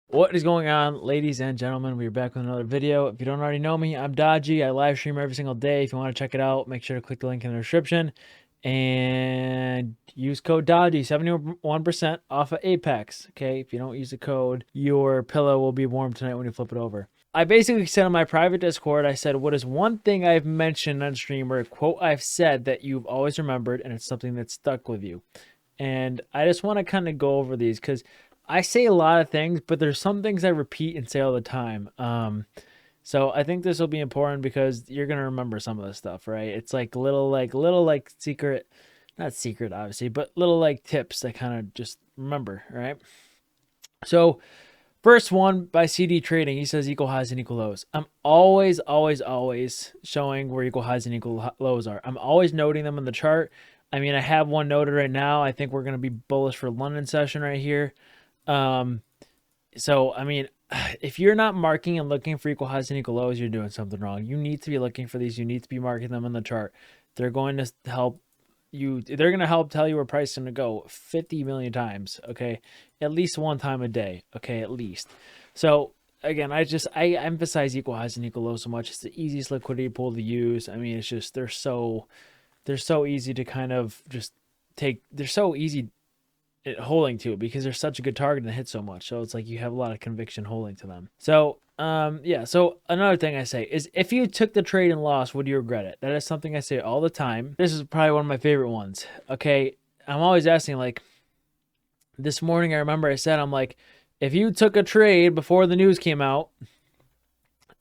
What is going on, ladies and gentlemen? We're back with another video. If you don't already know me, I'm Dodgy. I live stream every single day. If you want to check it out, make sure to click the link in the description and use code Dodgy, 71% off of Apex. Okay, if you don't use the code, your pillow will be warm tonight when you flip it over. I basically said on my private Discord, I said, what is one thing I've mentioned on stream or a quote I've said that you've always remembered and it's something that stuck with you? And I just want to kind of go over these because I say a lot of things, but there's some things I repeat and say all the time. So I think this will be important because you're gonna remember some of this stuff, right? It's like little secret, not secret obviously, but little like tips that kind of just remember, right? So first one by CD Trading, he says equal highs and equal lows. I'm always showing where equal highs and equal lows are. I'm always noting them in the chart. I mean, I have one noted right now. I think we're going to be bullish for London session right here. So, I mean, if you're not marking and looking for equal highs and equal lows, you're doing something wrong. You need to be looking for these. You need to be marking them in the chart. They're going to help you. They're going to help tell you where price is going to go 50 million times. Okay. At least one time a day. Okay. At least. So again, I emphasize equal highs and equal lows so much. It's the easiest liquidity pool to use. I mean, it's just, they're so easy to kind of just take. They're so easy holding to it because they're such a good target and hit so much. So it's like you have a lot of conviction holding to them. So yeah. So another thing I say is if you took the trade and lost, would you regret it? That is something I say all the time. This is probably one of my favorite ones. Okay. I'm always asking, like, this morning I remember I said, I'm like, if you took a trade before the news came out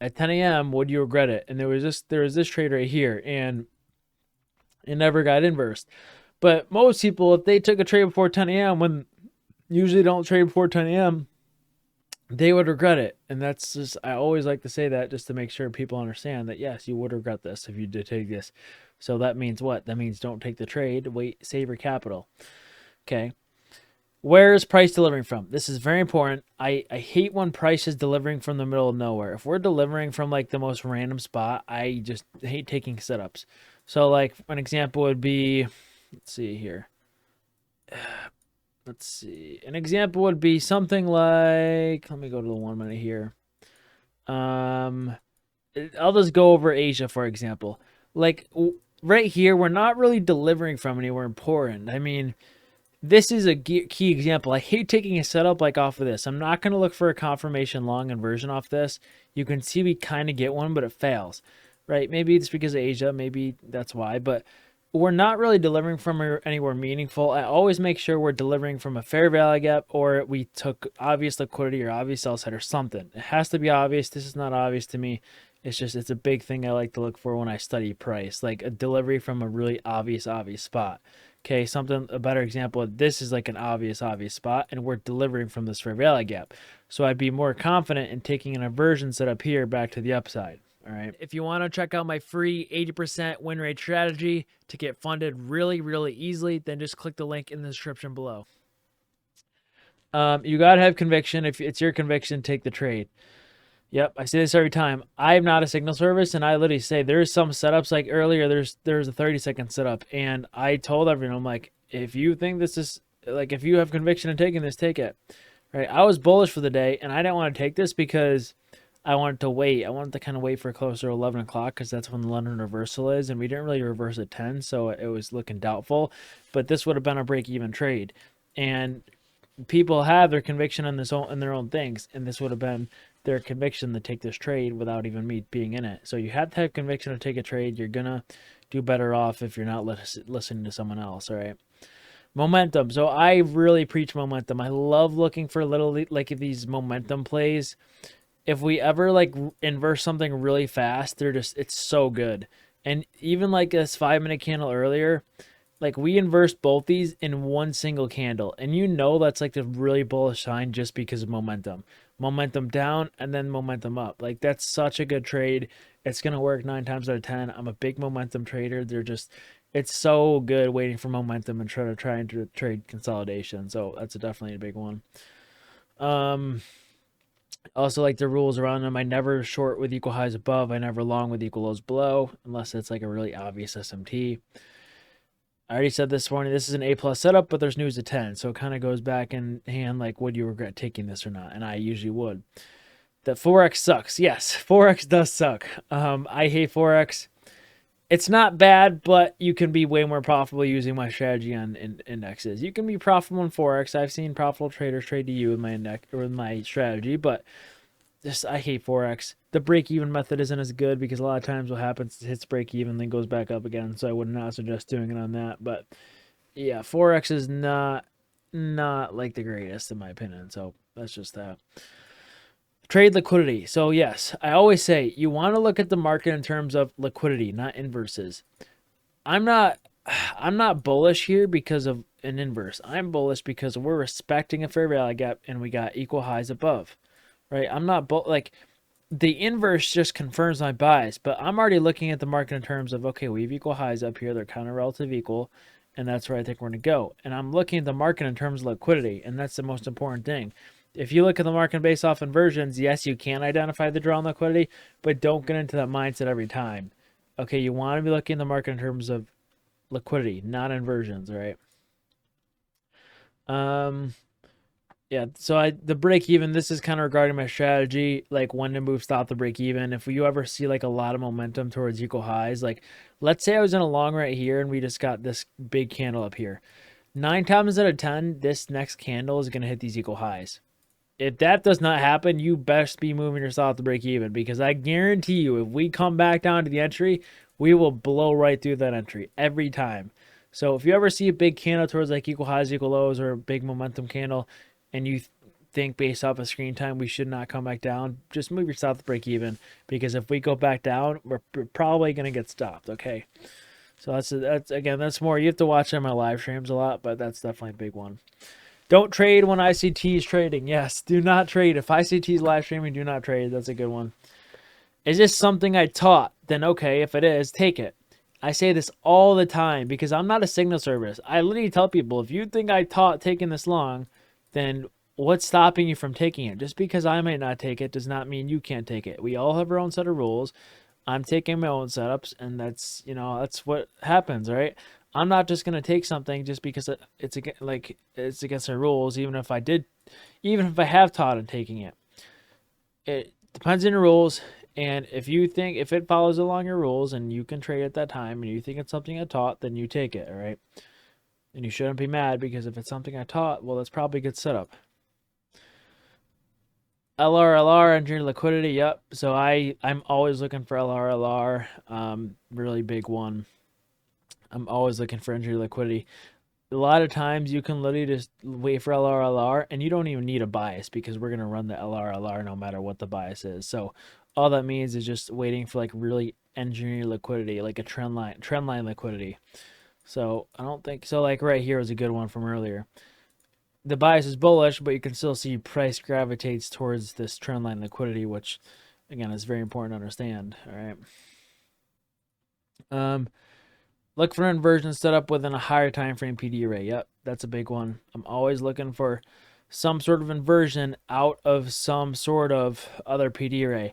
at 10 a.m., would you regret it? And there was this trade right here, and it never got inversed. But most people, if they took a trade before 10 a.m., when usually don't trade before 10 a.m., they would regret it. And that's just, I always like to say that just to make sure people understand that, yes, you would regret this if you did take this. So that means what? That means don't take the trade. Wait, save your capital. Okay. Where is price delivering from? This is very important. I hate when price is delivering from the middle of nowhere. If we're delivering from like the most random spot, I just hate taking setups. So like an example would be, let's see here. Let's see. An example would be something like, let me go to the 1 minute here. I'll just go over Asia, for example. Like right here, we're not really delivering from anywhere important. I mean, this is a key example. I hate taking a setup like off of this. I'm not going to look for a confirmation long inversion off this. You can see we kind of get one, but it fails, right? Maybe it's because of Asia. Maybe that's why, but we're not really delivering from anywhere meaningful. I always make sure we're delivering from a fair value gap, or we took obvious liquidity or obvious sell side or something. It has to be obvious. This is not obvious to me. It's just, it's a big thing I like to look for when I study price, like a delivery from a really obvious spot. Okay, a better example of this is like an obvious spot, and we're delivering from this fair value gap. So I'd be more confident in taking an inversion setup here back to the upside. All right. If you want to check out my free 80% win rate strategy to get funded really, really easily, then just click the link in the description below. You got to have conviction. If it's your conviction, take the trade. Yep, I say this every time. I'm not a signal service, and I literally say there's some setups like earlier. There's a 30-second setup, and I told everyone, I'm like, if you think this is like, if you have conviction in taking this, take it. Right? I was bullish for the day, and I didn't want to take this because I wanted to wait. I wanted to kind of wait for closer to 11 o'clock because that's when the London reversal is, and we didn't really reverse at 10, so it was looking doubtful. But this would have been a break-even trade, and people have their conviction in their own things, and this would have been their conviction to take this trade without even me being in it. So you have to have conviction to take a trade. You're gonna do better off if you're not listening to someone else. All right. Momentum. So I really preach momentum. I love looking for little like these momentum plays. If we ever like inverse something really fast, it's so good. And even like this 5-minute candle earlier, like we inversed both these in one single candle, and you know that's like the really bullish sign just because of momentum down and then momentum up. Like that's such a good trade. It's gonna work 9 times out of 10. I'm a big momentum trader. It's so good waiting for momentum and try and trade consolidation. So that's definitely a big one. Also, like the rules around them, I never short with equal highs above. I never long with equal lows below, unless it's like a really obvious SMT. I already said this morning, this is an A+ setup, but there's news at 10. So it kind of goes back in hand, like, would you regret taking this or not? And I usually would. That Forex sucks. Yes, Forex does suck. I hate Forex. It's not bad, but you can be way more profitable using my strategy on indexes. You can be profitable in Forex. I've seen profitable traders trade to you with my index or with my strategy, but I hate Forex. The break-even method isn't as good because a lot of times what happens is it hits break-even, then goes back up again. So I would not suggest doing it on that. But yeah, Forex is not like the greatest in my opinion. So that's just that. Trade liquidity. So yes, I always say you want to look at the market in terms of liquidity, not inverses. I'm not bullish here because of an inverse. I'm bullish because we're respecting a fair value gap and we got equal highs above. Right? I'm not like the inverse just confirms my bias, but I'm already looking at the market in terms of, okay, we have equal highs up here. They're kind of relative equal, and that's where I think we're going to go. And I'm looking at the market in terms of liquidity, and that's the most important thing. If you look at the market based off inversions, yes, you can identify the draw on liquidity, but don't get into that mindset every time. Okay, you want to be looking at the market in terms of liquidity, not inversions, right? Yeah, so the break even, this is kind of regarding my strategy, like when to move stop the break even. If you ever see like a lot of momentum towards equal highs, like let's say I was in a long right here and we just got this big candle up here. 9 times out of 10, this next candle is going to hit these equal highs. If that does not happen, you best be moving your stop to break even, because I guarantee you, if we come back down to the entry, we will blow right through that entry every time. So if you ever see a big candle towards like equal highs, equal lows, or a big momentum candle, and you think based off of screen time we should not come back down, just move your stop to break even, because if we go back down, we're probably going to get stopped, okay? So that's more, you have to watch on my live streams a lot, but that's definitely a big one. Don't trade when ICT is trading. Yes, do not trade. If ICT is live streaming, do not trade. That's a good one. Is this something I taught? Then okay, if it is, take it. I say this all the time because I'm not a signal service. I literally tell people, if you think I taught taking this long, then what's stopping you from taking it? Just because I might not take it does not mean you can't take it. We all have our own set of rules. I'm taking my own setups, and that's what happens, right? I'm not just gonna take something just because it's against our rules. Even if I have taught on taking it, it depends on your rules. And if it follows along your rules and you can trade at that time, and you think it's something I taught, then you take it, all right? And you shouldn't be mad, because if it's something I taught, well, that's probably a good setup. LRLR, engineered liquidity, yep. So I'm always looking for LRLR, really big one. I'm always looking for engineered liquidity. A lot of times you can literally just wait for LRLR, and you don't even need a bias, because we're going to run the LRLR no matter what the bias is. So all that means is just waiting for like really engineered liquidity, like a trend line liquidity. So I don't think so. Like right here was a good one from earlier. The bias is bullish, but you can still see price gravitates towards this trend line liquidity, which again is very important to understand. All right. Look for inversion set up within a higher time frame PD array. Yep, that's a big one. I'm always looking for some sort of inversion out of some sort of other PD array.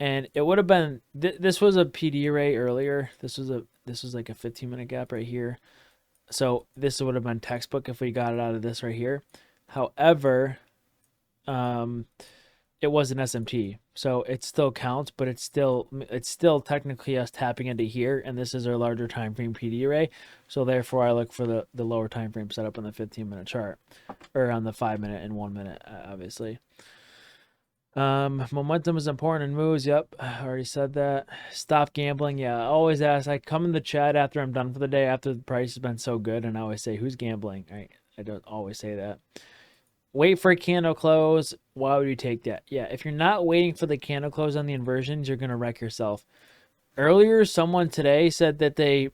And it would have been this was a PD array earlier. This was like a 15-minute gap right here. So this would have been textbook if we got it out of this right here. However, it was an SMT, so it still counts, but it's still technically us tapping into here, and this is our larger time frame PD array. So therefore, I look for the lower time frame setup on the 15-minute chart, or on the 5-minute and 1-minute, obviously. Momentum is important in moves. Yep, I already said that. Stop gambling. Yeah, I always ask. I come in the chat after I'm done for the day, after the price has been so good, and I always say, who's gambling? Right? I don't always say that. Wait for a candle close. Why would you take that? Yeah, if you're not waiting for the candle close on the inversions, you're going to wreck yourself. Earlier, someone today said that they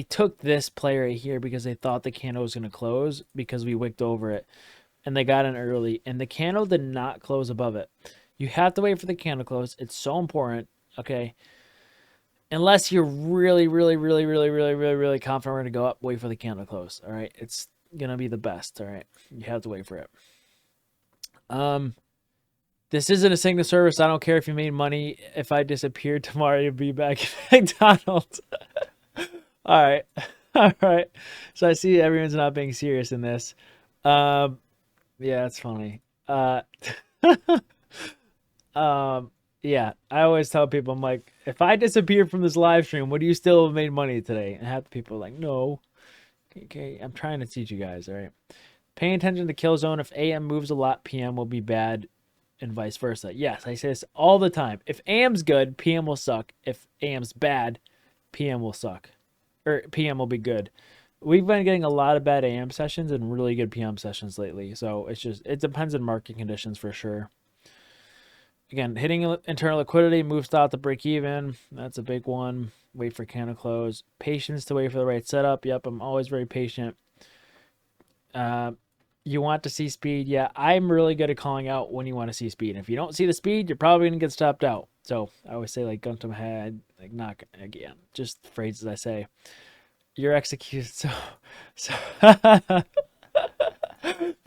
took this play right here because they thought the candle was going to close because we wicked over it. And they got in early, and the candle did not close above it. You have to wait for the candle close. It's so important, okay? Unless you're really, really, really, really, really, really, really confident we're going to go up, wait for the candle close, all right? It's going to be the best, all right? You have to wait for it. This isn't a signal service. I don't care if you made money. If I disappeared tomorrow, you'd be back at McDonald's. All right. All right. So I see everyone's not being serious in this. Um, yeah, it's funny. Um, yeah, I always tell people, I'm like, if I disappear from this live stream, would you still have made money today? And half the people are like, no. Okay, I'm trying to teach you guys, all right? Paying attention to kill zone. If AM moves a lot, PM will be bad, and vice versa. Yes, I say this all the time. If AM's good, PM will suck. If AM's bad, PM will suck. Or PM will be good. We've been getting a lot of bad AM sessions and really good PM sessions lately. So it depends on market conditions for sure. Again, hitting internal liquidity, move stop to break even. That's a big one. Wait for candle close. Patience to wait for the right setup. Yep, I'm always very patient. You want to see speed. Yeah, I'm really good at calling out when you want to see speed. If you don't see the speed, you're probably going to get stopped out. So I always say, like, gun to my head, like, knock again. Just phrases I say. Your execution. So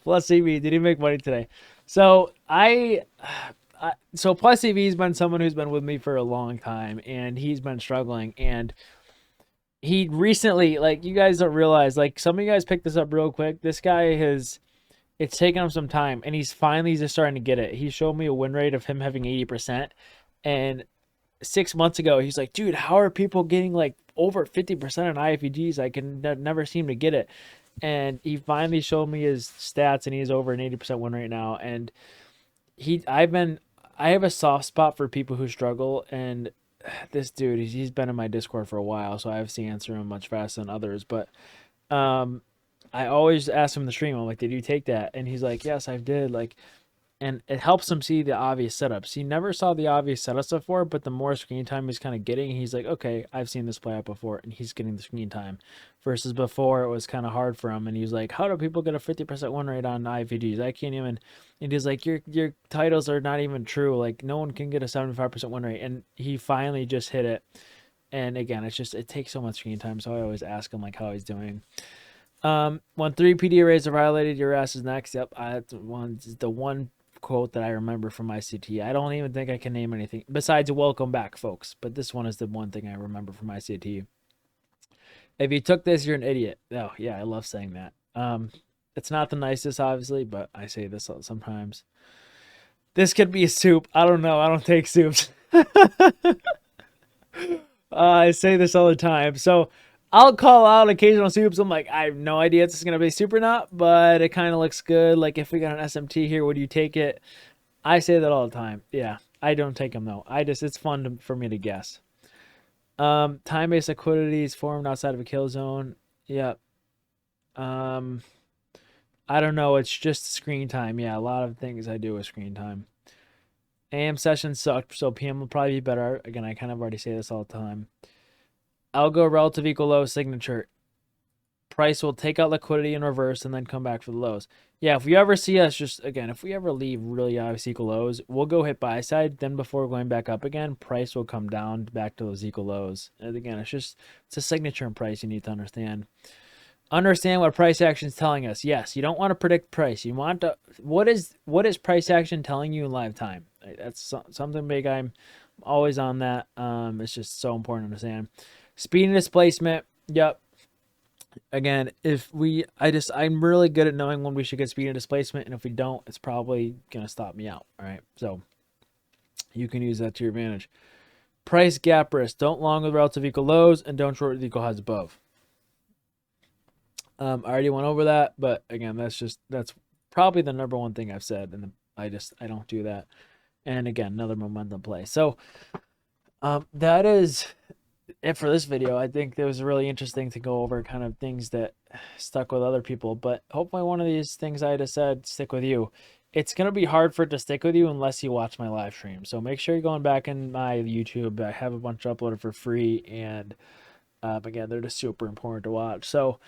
plus EV, did he make money today? So so plus EV has been someone who's been with me for a long time, and he's been struggling. And he recently, like, you guys don't realize, like, some of you guys picked this up real quick. This guy it's taken him some time, and he's finally just starting to get it. He showed me a win rate of him having 80%, and 6 months ago, he's like, dude, how are people getting like over 50% on IFEGs? I can never seem to get it. And he finally showed me his stats, and he's over an 80% win rate now. And I have a soft spot for people who struggle, and this dude, he's been in my Discord for a while, so I obviously answer him much faster than others. But I always ask him in the stream, I'm like, did you take that? And he's like, yes, I did. Like, and it helps him see the obvious setups. He never saw the obvious setups before, but the more screen time he's kind of getting, he's like, okay, I've seen this play out before, and he's getting the screen time. Versus before, it was kind of hard for him, and he was like, how do people get a 50% win rate on IFGs? I can't even. And he's like, your titles are not even true. Like, no one can get a 75% win rate, and he finally just hit it. And again, it takes so much screen time, so I always ask him like how he's doing. When 3 PD arrays are violated, your ass is next. Yep, the one quote that I remember from my CT. I don't even think I can name anything besides welcome back, folks. But this one is the one thing I remember from my CT. If you took this, you're an idiot. Oh, yeah, I love saying that. It's not the nicest, obviously, but I say this sometimes. This could be a soup. I don't know. I don't take soups. I say this all the time. So I'll call out occasional soups. I'm like, I have no idea if this is going to be soup or not, but it kind of looks good. Like, if we got an SMT here, would you take it? I say that all the time. Yeah, I don't take them, though. It's fun for me to guess. Time-based liquidity is formed outside of a kill zone. Yep. I don't know. It's just screen time. Yeah, a lot of things I do with screen time. AM session sucked, so PM will probably be better. Again, I kind of already say this all the time. Algo relative equal low signature. Price will take out liquidity in reverse and then come back for the lows. Yeah, if you ever see us if we ever leave really obvious equal lows, we'll go hit buy side. Then before going back up again, price will come down back to those equal lows. And again, it's a signature in price you need to understand. Understand what price action is telling us. Yes, you don't want to predict price. You want to, what is price action telling you in live time? That's something big. I'm always on that. It's just so important to understand. Speed and displacement. Yep. Again, I'm really good at knowing when we should get speed and displacement, and if we don't, it's probably gonna stop me out. All right, so you can use that to your advantage. Price gap risk. Don't long with relative equal lows, and don't short with equal highs above. I already went over that, but again, that's probably the number one thing I've said, and I don't do that. And again, another momentum play. So that is it for this video. I think it was really interesting to go over kind of things that stuck with other people, but hopefully one of these things I just said stick with you. It's going to be hard for it to stick with you unless you watch my live stream. So make sure you're going back in my YouTube. I have a bunch uploaded for free, and again, they're just super important to watch. So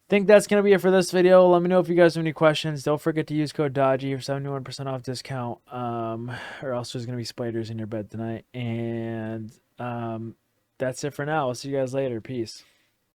think that's going to be it for this video. Let me know if you guys have any questions. Don't forget to use code DODGY for 71% off discount, or else there's going to be spiders in your bed tonight. And that's it for now. I'll see you guys later. Peace.